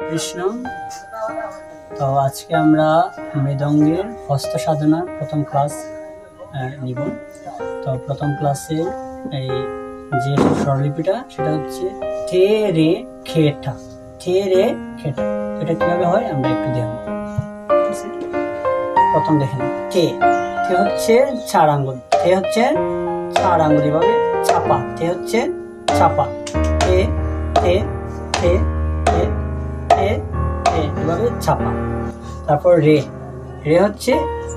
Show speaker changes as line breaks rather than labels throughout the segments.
কৃষ্ণ। তো আজকে আমরা মৃদঙ্গের হস্ত সাধনার প্রথম ক্লাস নিব। তো প্রথম ক্লাসে এই যে স্বরলিপিটা সেটা হচ্ছে থে রে খেটা, থে রে খেটা। এটা কিভাবে হয় আমরা একটু দেখব। প্রথম দেখেন থে, থে হচ্ছে 4 আঙ্গুল, থে হচ্ছে 4 আঙ্গুল, এভাবে চাপা, থে হচ্ছে চাপা, the the the the the the, এভাবে চাপা। তারপর রে, রে হচ্ছে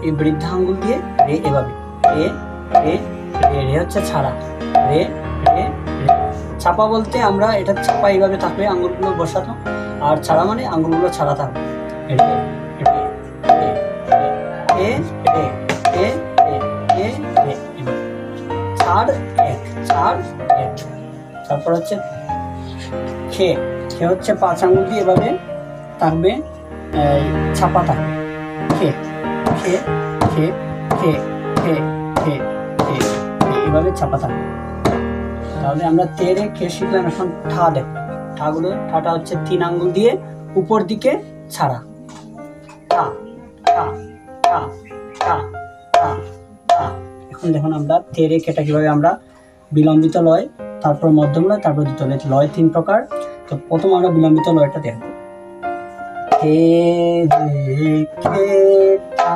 এই বৃদ্ধা আঙ্গুল দিয়ে রে, এভাবে রে রে রে, রে হচ্ছে ছাড়া, রে রে রে। চাপা বলতে আমরা এটা চাপা এইভাবে থাকবে আঙ্গুলগুলো বসানো, আর ছাড়া মানে আঙ্গুলগুলো ছাড়া থাকবে। রে রে রে রে রে রে রে রে, চার এক, চার এক। তারপর হচ্ছে খে, খে হচ্ছে 5 আঙ্গুল দিয়ে এভাবে থাকবে, ছাপা থাকবে, খে খে খে খে খে খে খে, এভাবে ছাপা থাকবে। তাহলে আমরা তেরে খে শিখলাম। এখন ঠা দেখো, ঠাগুলো, ঠাটা হচ্ছে 3 আঙ্গুল দিয়ে উপর দিকে ছাড়া, ঠা ঠা ঠা ঠা ঠা ঠা। এখন দেখুন আমরা তেরে খেটা কিভাবে আমরা বিলম্বিত লয়, তারপর মধ্যম লয়, তারপর দ্রুত লয়, লয় 3 প্রকার। তো প্রথম আমরা বিলম্বিত লয়টা দেখব। হে রে খেটা,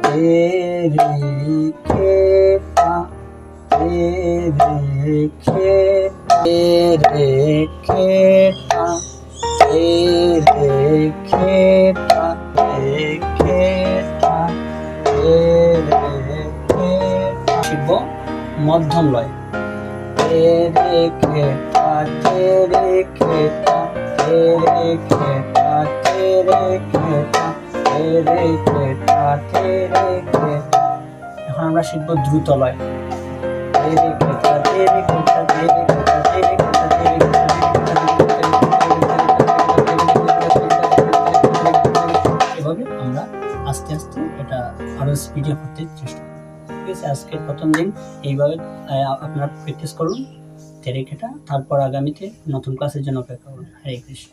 হে রে খেটা, হে রে খেটা, হে রে খেটা, হে রে খেটা, হে খেটা, হে রে খেটা। শিখব মধ্যম লয়। হে রে খেটা, হে রে খেটা, হে রে খেটা, হে রে খেটা, হে রে খেটা, হে রে খেটা। এখন আমরা শিখব দ্রুত লয়। হে রে খেটা, হে রে খেটা, হে রে খেটা, হে রে খেটা, হে রে খেটা, এভাবে আমরা আস্তে আস্তে এটা আরো স্পিডে করতে চেষ্টা করব। ঠিক আছে, আজকে প্রথম দিন এইভাবে আপনারা প্র্যাকটিস করুন তেরে খেটা, তারপর আগামীতে নতুন ক্লাসের জন্য অপেক্ষা করুন। হরে কৃষ্ণ।